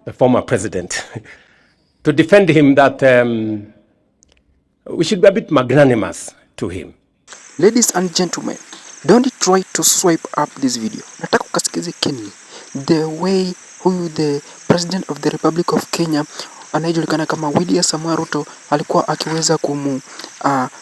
the former president, to defend him that we should be a bit magnanimous to him. Ladies and gentlemen, don't try to swipe up this video. Nataka ukasikize Kenny, the way huyu the president of the Republic of Kenya anayejulikana kama William Samoei Ruto alikuwa akiweza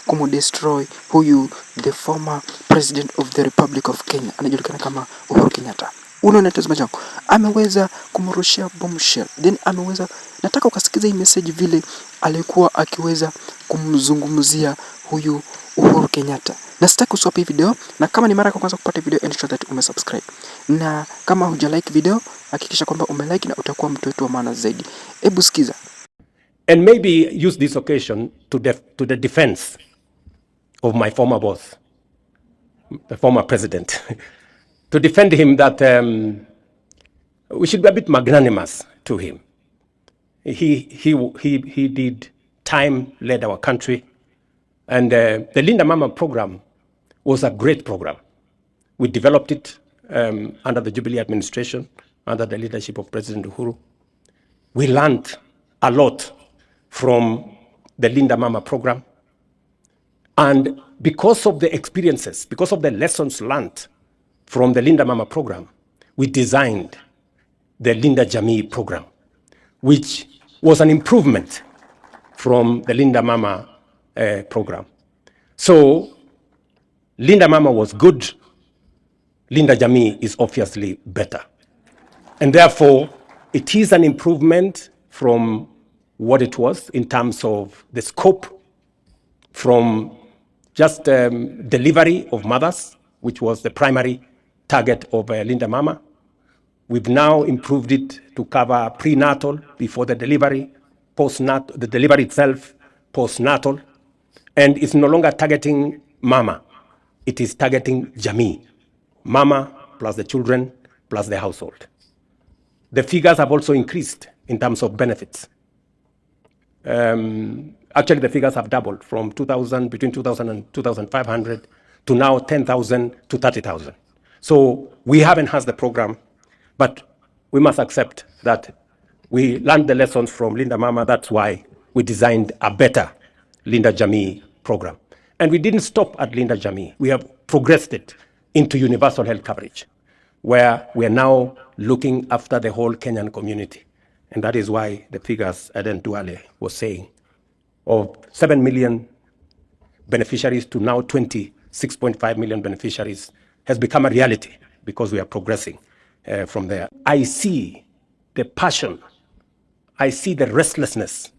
kumudestroy huyu the former president of the Republic of Kenya anayejulikana kama Uhuru Kenyatta. Unaona tazama changu, ameweza kumrushia bombshell, then ameweza, nataka ukasikize hii message vile alikuwa akiweza kumzungumzia huyu Uhuru Kenyatta. Na sitaki uswape hii video, na kama ni mara ya kwanza kupata video, ensure that umesubscribe. Na kama hujalike video, hakikisha kwamba umelike na utakuwa mtu wetu wa maana zaidi. Hebu sikiza. And maybe use this occasion to the defense of my former boss, the former president, to defend him that we should be a bit magnanimous to him. He did time, led our country, and the Linda Mama program was a great program. We developed it under the Jubilee administration, under the leadership of President Uhuru. We learned a lot from the Linda Mama program. And because of the experiences, because of the lessons learned from the Linda Mama program, we designed the Linda Jamii program, which was an improvement from the Linda Mama program. So Linda Mama was good. Linda Jamii is obviously better. And therefore, it is an improvement from what it was in terms of the scope, from just delivery of mothers, which was the primary target of Linda Mama. We've now improved it to cover prenatal, before the delivery, postnatal, the delivery itself, postnatal, and it's no longer targeting mama. It is targeting Jamii, mama plus the children plus the household. The figures have also increased in terms of benefits. Actually, the figures have doubled from 2,000, between 2,000 and 2,500 to now 10,000 to 30,000. So we have enhanced the program, but we must accept that we learned the lessons from Linda Mama. That's why we designed a better Linda Jamii program. And we didn't stop at Linda Jamii. We have progressed it into universal health coverage, where we are now looking after the whole Kenyan community. And that is why the figures Aden Duale was saying, of 7 million beneficiaries to now 26.5 million beneficiaries, has become a reality because we are progressing from there. I see the passion, I see the restlessness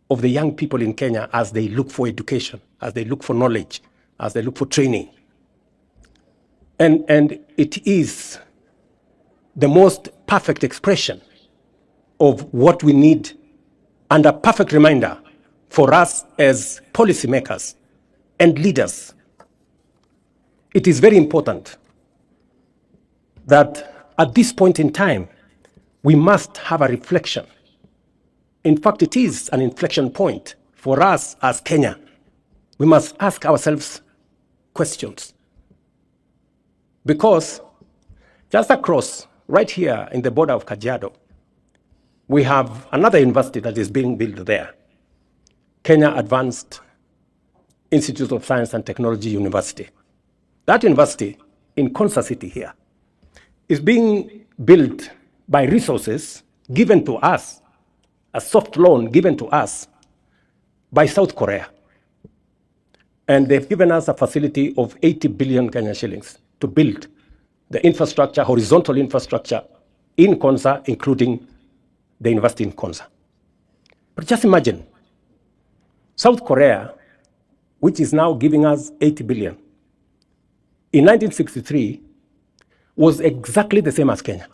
of the young people in Kenya as they look for education, as they look for knowledge, as they look for training. And it is the most perfect expression of what we need, and a perfect reminder for us as policymakers and leaders. It is very important that at this point in time, we must have a reflection. In fact, it is an inflection point for us as Kenya. We must ask ourselves questions. Because just across, right here in the border of Kajiado, we have another university that is being built there, Kenya Advanced Institute of Science and Technology University. That university in Konsa City here is being built by resources given to us, a soft loan given to us by South Korea. And they've given us a facility of 80 billion Kenyan shillings to build the infrastructure, horizontal infrastructure in Konsa, including the university in Konsa. But just imagine, South Korea, which is now giving us 80 billion, in 1963 was exactly the same as Kenya.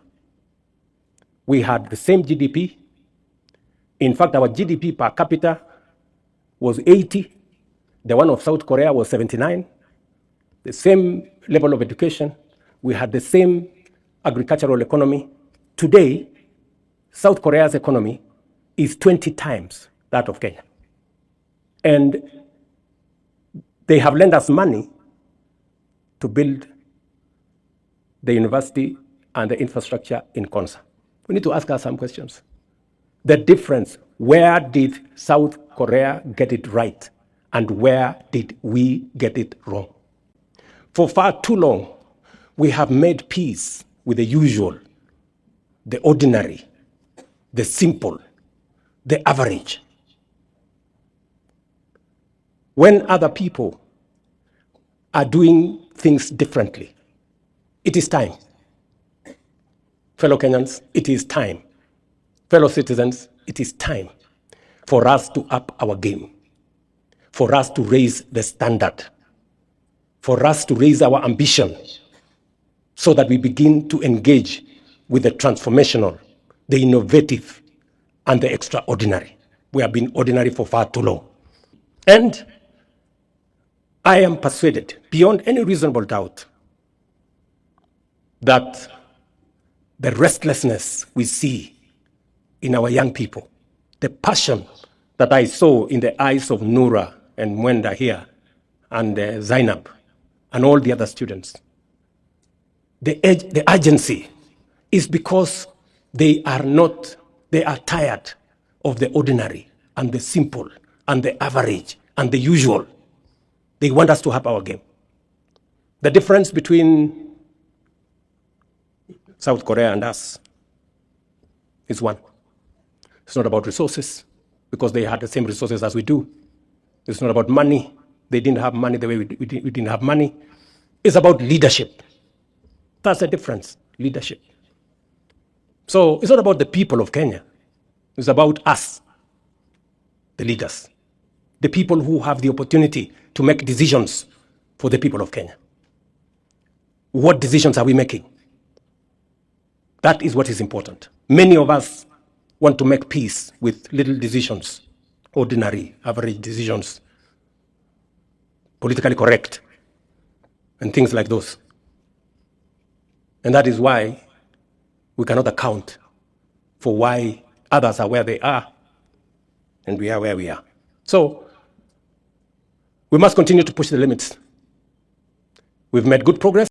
We had the same GDP. In fact, our GDP per capita was 80. The one of South Korea was 79. The same level of education. We had the same agricultural economy. Today, South Korea's economy is 20 times that of Kenya. And they have lent us money to build the university and the infrastructure in Konsa. We need to ask us some questions. the difference. Where did South Korea get it right? And where did we get it wrong? For far too long, we have made peace with the usual, the ordinary, the simple, the average. When other people are doing things differently, it is time. Fellow Kenyans, it is time. Fellow citizens, it is time for us to up our game, for us to raise the standard, for us to raise our ambition so that we begin to engage with the transformational, the innovative, and the extraordinary. We have been ordinary for far too long. And I am persuaded, beyond any reasonable doubt, that the restlessness we see in our young people, the passion that I saw in the eyes of Noura and Mwenda here, and Zainab, and all the other students, the urgency is because they are tired of the ordinary and the simple and the average and the usual. They want us to have our game. The difference between South Korea and us is one. It's not about resources, because they had the same resources as we do. It's not about money. They didn't have money the way we didn't have money. It's about leadership. That's the difference, leadership. So it's not about the people of Kenya. It's about us, the leaders, the people who have the opportunity to make decisions for the people of Kenya. What decisions are we making? That is what is important. Many of us want to make peace with little decisions, ordinary, average decisions, politically correct, and things like those. And that is why we cannot account for why others are where they are and we are where we are. So we must continue to push the limits. We've made good progress.